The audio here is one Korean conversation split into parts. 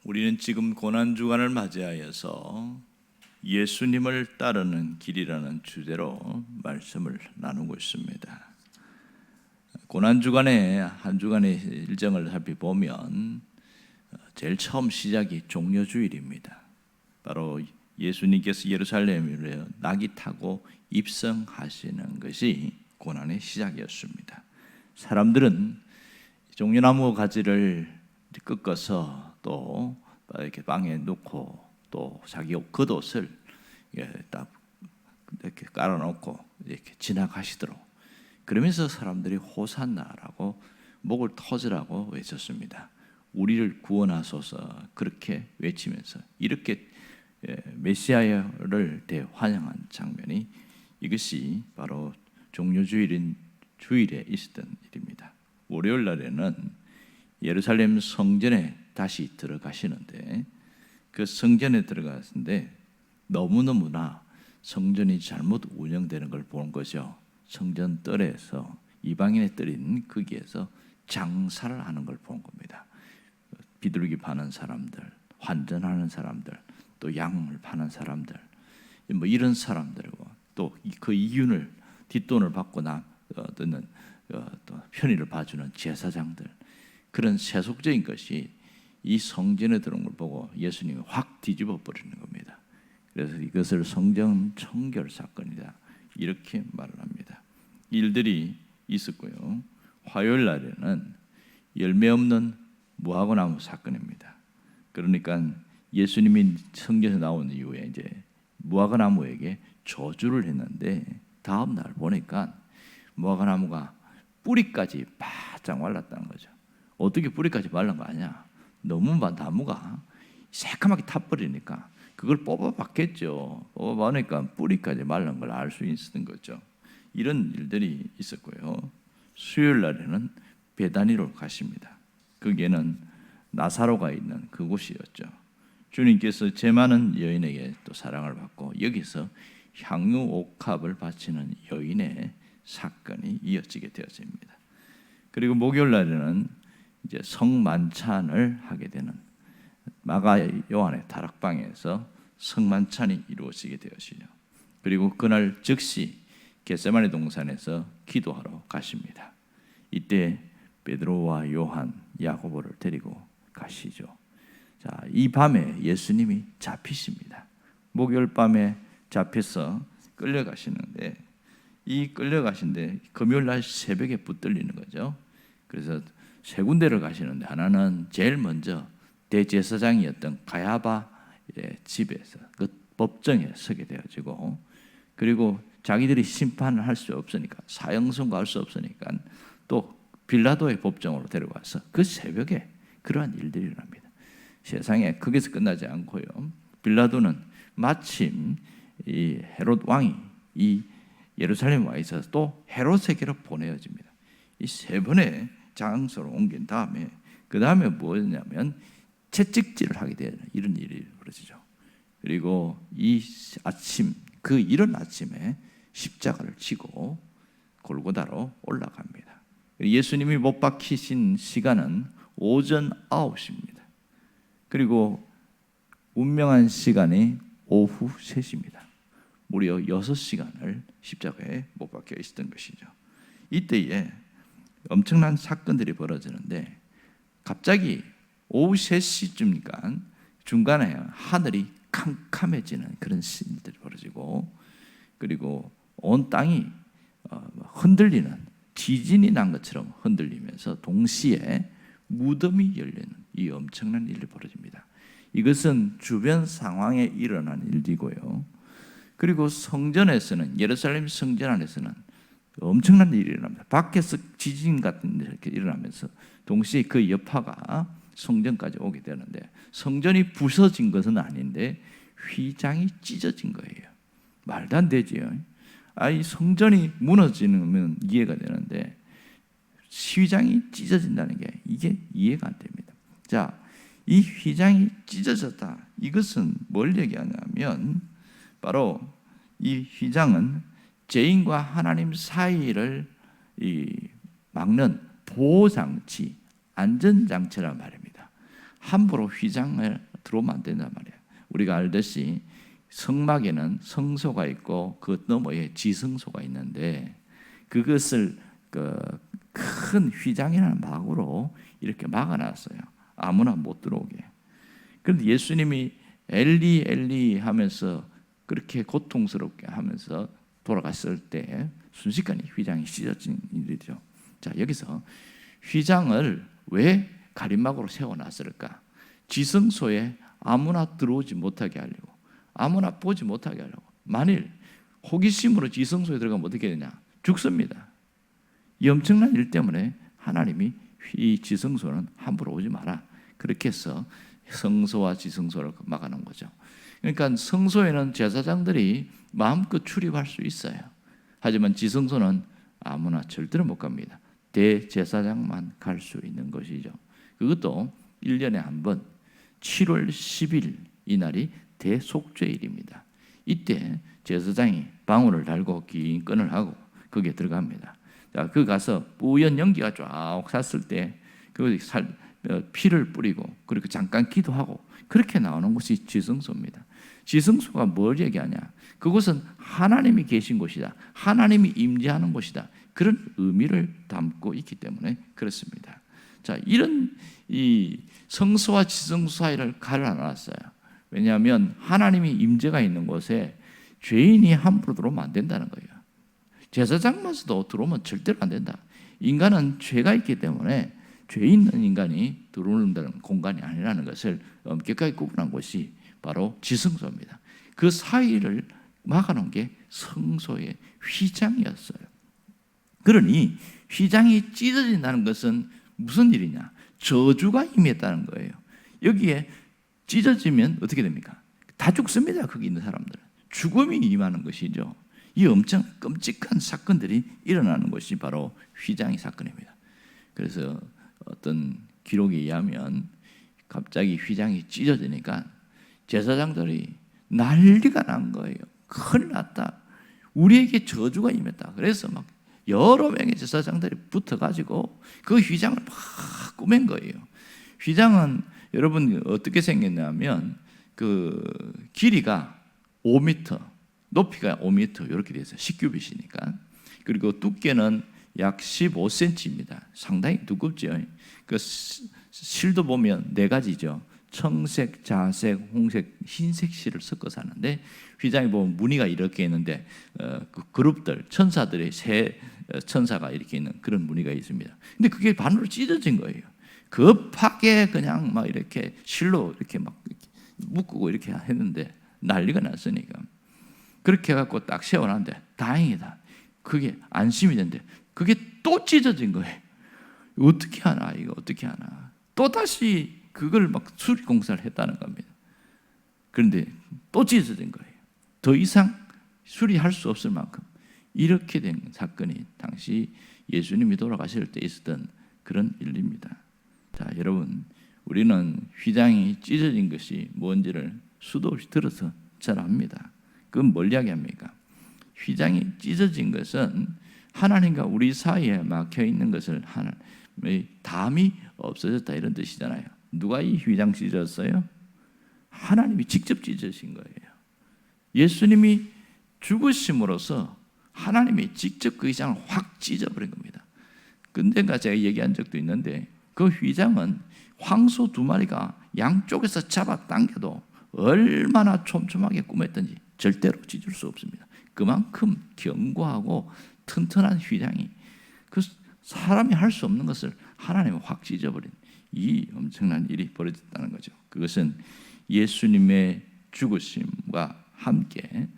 우리는 지금 고난주간을 맞이하여서 예수님을 따르는 길이라는 주제로 말씀을 나누고 있습니다. 고난주간의 한 주간의 일정을 살펴보면 제일 처음 시작이 종려주일입니다. 바로 예수님께서 예루살렘으로 낙이 타고 입성하시는 것이 고난의 시작이었습니다. 사람들은 종려나무 가지를 꺾어서 또 이렇게 빵에 넣고 또 자기 겉옷을 딱 이렇게 깔아놓고 이렇게 지나가시도록, 그러면서 사람들이 호산나라고 목을 터지라고 외쳤습니다. 우리를 구원하소서 그렇게 외치면서 이렇게 메시아를 대환영한 장면이, 이것이 바로 종려주일인 주일에 있었던 일입니다. 월요일 날에는 예루살렘 성전에 다시 들어가시는데, 그 성전에 들어갔는데 너무너무나 성전이 잘못 운영되는 걸 본 거죠. 성전 뜰에서, 이방인의 뜰인 거기에서 장사를 하는 걸 본 겁니다. 비둘기 파는 사람들, 환전하는 사람들, 또 양을 파는 사람들, 뭐 이런 사람들과 또 그 이윤을 뒷돈을 받고 듣는 또 편의를 봐주는 제사장들, 그런 세속적인 것이 이 성전에 들어온 걸 보고 예수님이 확 뒤집어 버리는 겁니다. 그래서 이것을 성전 청결 사건이다 이렇게 말을 합니다. 일들이 있었고요. 화요일 날에는 열매 없는 무화과나무 사건입니다. 그러니까 예수님이 성전에 나온 이후에 이제 무화과나무에게 저주를 했는데, 다음 날 보니까 무화과나무가 뿌리까지 바짝 말랐다는 거죠. 어떻게 뿌리까지 말른 거 아니야? 너무 나무가 새까맣게 타버리니까 그걸 뽑아봤겠죠. 뽑아보니까 뿌리까지 말른 걸 알 수 있었던 거죠. 이런 일들이 있었고요. 수요일 날에는 베다니로 가십니다. 거기에는 나사로가 있는 그곳이었죠. 주님께서 제 많은 여인에게 또 사랑을 받고 여기서 향유 옥합을 바치는 여인의 사건이 이어지게 되었습니다. 그리고 목요일 날에는 이제 성만찬을 하게 되는 마가 요한의 다락방에서 성만찬이 이루어지게 되었시죠. 그리고 그날 즉시 겟세마네 동산에서 기도하러 가십니다. 이때 베드로와 요한, 야고보를 데리고 가시죠. 자, 이 밤에 예수님이 잡히십니다. 목요일 밤에 잡혀서 끌려가시는데, 이 끌려가신데 금요일 날 새벽에 붙들리는 거죠. 그래서 세 군데를 가시는데, 하나는 제일 먼저 대제사장이었던 가야바의 집에서 그 법정에 서게 되어지고, 그리고 자기들이 심판을 할 수 없으니까, 사형 선고할 수 없으니까 또 빌라도의 법정으로 데려가서 그 새벽에 그러한 일들이 일어납니다. 세상에 거기서 끝나지 않고요. 빌라도는 마침 이 헤롯 왕이 이 예루살렘에 와 있어서 또 헤롯에게로 보내어집니다. 이 세 번의 장소로 옮긴 다음에, 그 다음에 뭐였냐면 채찍질을 하게 되는 이런 일이 벌어지죠. 그리고 이 아침, 그 이른 아침에 십자가를 지고 골고다로 올라갑니다. 예수님이 못 박히신 시간은 오전 9시입니다. 그리고 운명한 시간이 오후 3시입니다. 무려 6시간을 십자가에 못 박혀 있었던 것이죠. 이때에 엄청난 사건들이 벌어지는데, 갑자기 오후 3시쯤이니까 중간에 하늘이 캄캄해지는 그런 일들이 벌어지고, 그리고 온 땅이 흔들리는, 지진이 난 것처럼 흔들리면서 동시에 무덤이 열리는 이 엄청난 일이 벌어집니다. 이것은 주변 상황에 일어난 일이고요. 그리고 성전에서는, 예루살렘 성전 안에서는 엄청난 일이 일어납니다. 밖에서 지진 같은 일이 이렇게 일어나면서 동시에 그 여파가 성전까지 오게 되는데, 성전이 부서진 것은 아닌데 휘장이 찢어진 거예요. 말도 안 되지요. 이 성전이 무너지면 이해가 되는데 휘장이 찢어진다는 게 이게 이해가 안 됩니다. 자, 이 휘장이 찢어졌다. 이것은 뭘 얘기하냐면, 바로 이 휘장은 죄인과 하나님 사이를 막는 보호장치, 안전장치란 말입니다. 함부로 휘장을 들어오면 안 된단 말이에요. 우리가 알듯이 성막에는 성소가 있고 그 너머에 지성소가 있는데 그것을 큰 휘장이라는 막으로 이렇게 막아놨어요. 아무나 못 들어오게. 그런데 예수님이 엘리 엘리 하면서 그렇게 고통스럽게 하면서 돌아갔을 때 순식간에 휘장이 찢어진 일이죠. 자, 여기서 휘장을 왜 가림막으로 세워놨을까? 지성소에 아무나 들어오지 못하게 하려고, 아무나 보지 못하게 하려고. 만일 호기심으로 지성소에 들어가면 어떻게 되냐? 죽습니다. 이 엄청난 일 때문에 하나님이 이 지성소는 함부로 오지 마라, 그렇게 해서 성소와 지성소를 막아놓은 거죠. 그러니까 성소에는 제사장들이 마음껏 출입할 수 있어요. 하지만 지성소는 아무나 절대로 못 갑니다. 대제사장만 갈 수 있는 것이죠. 그것도 1년에 한 번 7월 10일 이날이 대속죄일입니다. 이때 제사장이 방울을 달고 긴 끈을 하고 거기에 들어갑니다. 자, 그 가서 뿌연 연기가 쫙 샀을 때 그 피를 뿌리고 그리고 잠깐 기도하고 그렇게 나오는 곳이 지성소입니다. 지성소가 뭘 얘기하냐? 그곳은 하나님이 계신 곳이다, 하나님이 임재하는 곳이다, 그런 의미를 담고 있기 때문에 그렇습니다. 자, 이런 이 성소와 지성소 사이를 갈라놨어요. 왜냐하면 하나님이 임재가 있는 곳에 죄인이 함부로 들어오면 안 된다는 거예요. 제사장마저도 들어오면 절대로 안 된다. 인간은 죄가 있기 때문에 죄 있는 인간이 들어오는 공간이 아니라는 것을 엄격하게 구분한 곳이 바로 지성소입니다. 그 사이를 막아놓은 게 성소의 휘장이었어요. 그러니 휘장이 찢어진다는 것은 무슨 일이냐? 저주가 임했다는 거예요. 여기에 찢어지면 어떻게 됩니까? 다 죽습니다. 거기 있는 사람들은 죽음이 임하는 것이죠. 이 엄청 끔찍한 사건들이 일어나는 것이 바로 휘장의 사건입니다. 그래서 어떤 기록에 의하면 갑자기 휘장이 찢어지니까 제사장들이 난리가 난 거예요. 큰일 났다, 우리에게 저주가 임했다. 그래서 막 여러 명의 제사장들이 붙어가지고 그 휘장을 막 꾸맨 거예요. 휘장은 여러분 어떻게 생겼냐면 그 길이가 5m, 높이가 5m 이렇게 돼 있어요. 10규빗이니까. 그리고 두께는 약 15cm입니다. 상당히 두껍죠. 그 실도 보면 네 가지죠. 청색, 자색, 홍색, 흰색 실을 섞어서 하는데 휘장에 보면 무늬가 이렇게 있는데 그 그룹들, 천사들의 세 천사가 이렇게 있는 그런 무늬가 있습니다. 근데 그게 반으로 찢어진 거예요. 급하게 그냥 막 이렇게 실로 이렇게 막 묶고 이렇게 했는데 난리가 났으니까 그렇게 해갖고 딱 세워놨는데 다행이다, 그게 안심이 된대. 그게 또 찢어진 거예요. 어떻게 하나, 이거 어떻게 하나. 또 다시 그걸 막 수리 공사를 했다는 겁니다. 그런데 또 찢어진 거예요. 더 이상 수리할 수 없을 만큼 이렇게 된 사건이 당시 예수님이 돌아가실 때 있었던 그런 일입니다. 자, 여러분, 우리는 휘장이 찢어진 것이 뭔지를 수도 없이 들어서 잘 압니다. 그건 뭘 이야기합니까? 휘장이 찢어진 것은 하나님과 우리 사이에 막혀 있는 것을 하나님의 담이 없어졌다, 이런 뜻이잖아요. 누가 이 휘장 찢었어요? 하나님이 직접 찢으신 거예요. 예수님이 죽으심으로써 하나님이 직접 그 휘장을 확 찢어버린 겁니다. 근데가 제가 얘기한 적도 있는데 그 휘장은 황소 2마리가 양쪽에서 잡아당겨도 얼마나 촘촘하게 꾸몄든지 절대로 찢을 수 없습니다. 그만큼 견고하고 튼튼한 휘장이 그 사람이 할 수 없는 것을 하나님이 확 찢어버린 이 엄청난 일이 벌어졌다는 거죠. 그것은 예수님의 죽으심과 함께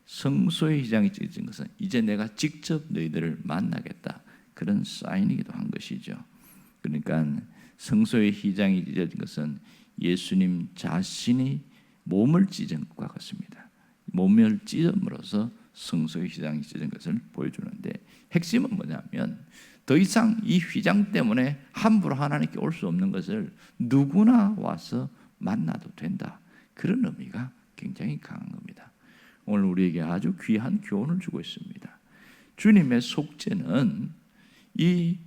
성소의 휘장이 찢어진 것은 이제 내가 직접 너희들을 만나겠다, 그런 사인이기도 한 것이죠. 그러니까 성소의 휘장이 찢어진 것은 예수님 자신이 몸을 찢은 것과 같습니다. 몸을 찢음으로써 성소의 휘장이 찢은 것을 보여주는데 핵심은 뭐냐면 더 이상 이 휘장 때문에 함부로 하나님께 올 수 없는 것을 누구나 와서 만나도 된다, 그런 의미가 굉장히 강한 겁니다. 오늘 우리에게 아주 귀한 교훈을 주고 있습니다. 주님의 속죄는 이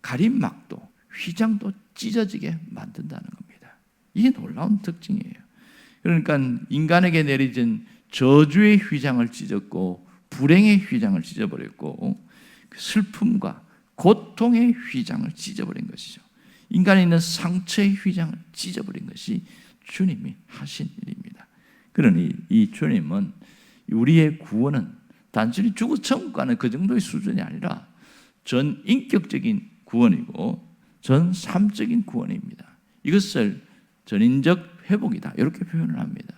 가림막도 휘장도 찢어지게 만든다는 겁니다. 이게 놀라운 특징이에요. 그러니까 인간에게 내려진 저주의 휘장을 찢었고 불행의 휘장을 찢어버렸고 슬픔과 고통의 휘장을 찢어버린 것이죠. 인간에 있는 상처의 휘장을 찢어버린 것이 주님이 하신 일입니다. 그러니 이 주님은 우리의 구원은 단순히 죽어 천국 가는 그 정도의 수준이 아니라 전 인격적인 구원이고 전 삶적인 구원입니다. 이것을 전인적 회복이다 이렇게 표현을 합니다.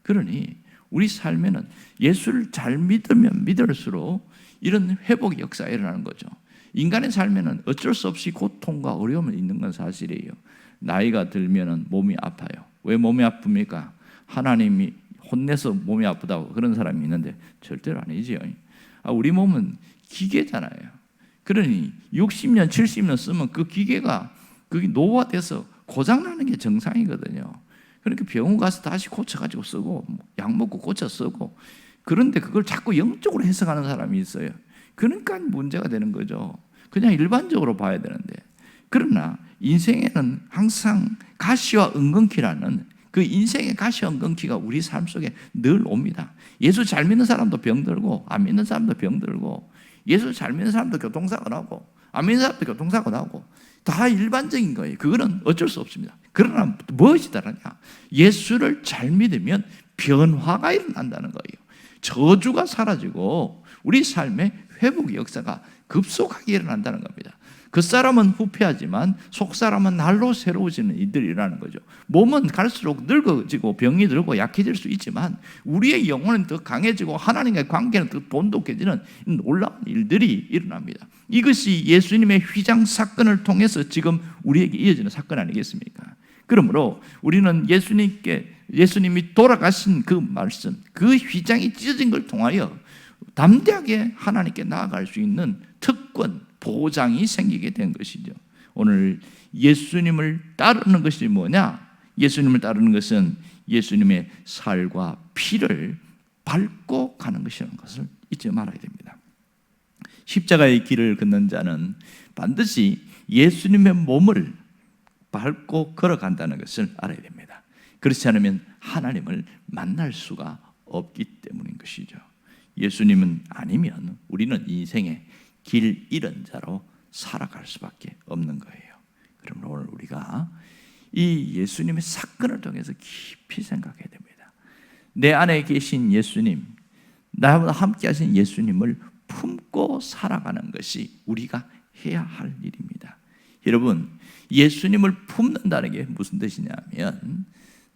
그러니 우리 삶에는 예수를 잘 믿으면 믿을수록 이런 회복의 역사가 일어나는 거죠. 인간의 삶에는 어쩔 수 없이 고통과 어려움이 있는 건 사실이에요. 나이가 들면 몸이 아파요. 왜 몸이 아픕니까? 하나님이 혼내서 몸이 아프다고 그런 사람이 있는데 절대로 아니지요. 우리 몸은 기계잖아요. 그러니 60년, 70년 쓰면 그 기계가 그게 노화돼서 고장나는 게 정상이거든요. 그러니까 병원 가서 다시 고쳐가지고 쓰고 약 먹고 고쳐 쓰고 그런데 그걸 자꾸 영적으로 해석하는 사람이 있어요. 그러니까 문제가 되는 거죠. 그냥 일반적으로 봐야 되는데 그러나 인생에는 항상 가시와 은근키라는 그 인생의 가시와 은근키가 우리 삶 속에 늘 옵니다. 예수 잘 믿는 사람도 병들고 안 믿는 사람도 병들고 예수 잘 믿는 사람도 교통사고 나고 안 믿는 사람도 교통사고 나고 다 일반적인 거예요. 그거는 어쩔 수 없습니다. 그러나 무엇이 다르냐? 예수를 잘 믿으면 변화가 일어난다는 거예요. 저주가 사라지고 우리 삶의 회복의 역사가 급속하게 일어난다는 겁니다. 그 사람은 후패하지만 속 사람은 날로 새로워지는 일들이 일어나는 거죠. 몸은 갈수록 늙어지고 병이 들고 약해질 수 있지만 우리의 영혼은 더 강해지고 하나님과의 관계는 더 돈독해지는 놀라운 일들이 일어납니다. 이것이 예수님의 휘장 사건을 통해서 지금 우리에게 이어지는 사건 아니겠습니까? 그러므로 우리는 예수님이 돌아가신 그 말씀, 그 휘장이 찢어진 걸 통하여 담대하게 하나님께 나아갈 수 있는 특권, 보장이 생기게 된 것이죠. 오늘 예수님을 따르는 것이 뭐냐? 예수님을 따르는 것은 예수님의 살과 피를 밟고 가는 것이라는 것을 잊지 말아야 됩니다. 십자가의 길을 걷는 자는 반드시 예수님의 몸을 밟고 걸어간다는 것을 알아야 됩니다. 그렇지 않으면 하나님을 만날 수가 없기 때문인 것이죠. 예수님은 아니면 우리는 인생의 길 잃은 자로 살아갈 수밖에 없는 거예요. 그러면 오늘 우리가 이 예수님의 사건을 통해서 깊이 생각해야 됩니다. 내 안에 계신 예수님, 나와 함께 하신 예수님을 품고 살아가는 것이 우리가 해야 할 일입니다. 여러분, 예수님을 품는다는 게 무슨 뜻이냐면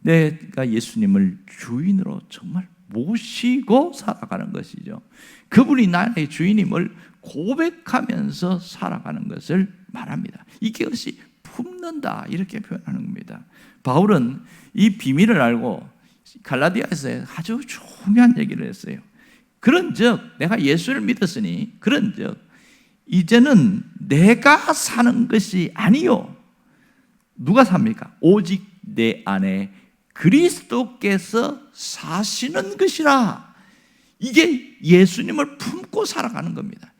내가 예수님을 주인으로 정말 모시고 살아가는 것이죠. 그분이 나의 주인임을 고백하면서 살아가는 것을 말합니다. 이것이 품는다 이렇게 표현하는 겁니다. 바울은 이 비밀을 알고 갈라디아에서 아주 중요한 얘기를 했어요. 그런즉 내가 예수를 믿었으니 그런즉 이제는 내가 사는 것이 아니요 누가 삽니까? 오직 내 안에 그리스도께서 사시는 것이라. 이게 예수님을 품고 살아가는 겁니다.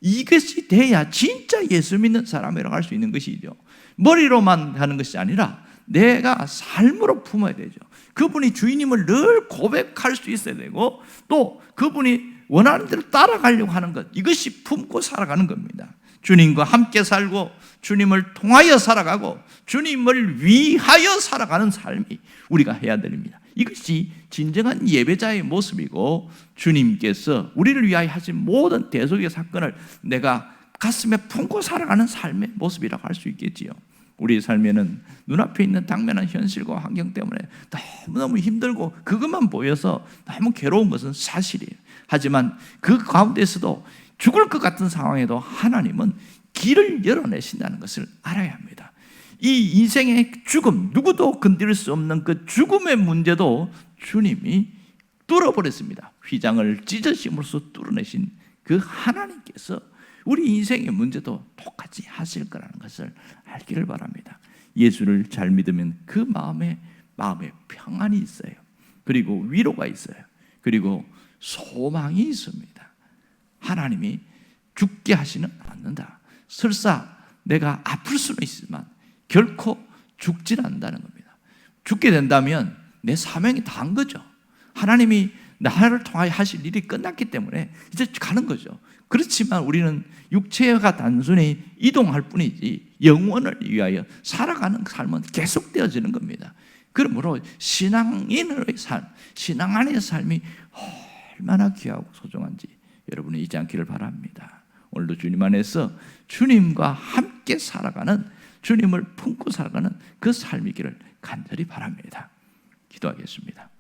이것이 돼야 진짜 예수 믿는 사람이라고 할 수 있는 것이죠. 머리로만 하는 것이 아니라 내가 삶으로 품어야 되죠. 그분이 주인님을 늘 고백할 수 있어야 되고 또 그분이 원하는 대로 따라가려고 하는 것, 이것이 품고 살아가는 겁니다. 주님과 함께 살고 주님을 통하여 살아가고 주님을 위하여 살아가는 삶이 우리가 해야 됩니다. 이것이 진정한 예배자의 모습이고 주님께서 우리를 위하여 하신 모든 대속의 사건을 내가 가슴에 품고 살아가는 삶의 모습이라고 할 수 있겠지요. 우리의 삶에는 눈앞에 있는 당면한 현실과 환경 때문에 너무너무 힘들고 그것만 보여서 너무 괴로운 것은 사실이에요. 하지만 그 가운데서도 죽을 것 같은 상황에도 하나님은 길을 열어내신다는 것을 알아야 합니다. 이 인생의 죽음, 누구도 건드릴 수 없는 그 죽음의 문제도 주님이 뚫어버렸습니다. 휘장을 찢으심으로써 뚫어내신 그 하나님께서 우리 인생의 문제도 똑같이 하실 거라는 것을 알기를 바랍니다. 예수를 잘 믿으면 그 마음에 평안이 있어요. 그리고 위로가 있어요. 그리고 소망이 있습니다. 하나님이 죽게 하시는 않는다. 설사 내가 아플 수는 있지만 결코 죽지는 않는다는 겁니다. 죽게 된다면 내 사명이 다 한 거죠. 하나님이 나를 통하여 하실 일이 끝났기 때문에 이제 가는 거죠. 그렇지만 우리는 육체가 단순히 이동할 뿐이지 영원을 위하여 살아가는 삶은 계속되어지는 겁니다. 그러므로 신앙인의 삶, 신앙 안의 삶이 얼마나 귀하고 소중한지 여러분이 잊지 않기를 바랍니다. 오늘도 주님 안에서 주님과 함께 살아가는, 주님을 품고 살아가는 그 삶이기를 간절히 바랍니다. 기도하겠습니다.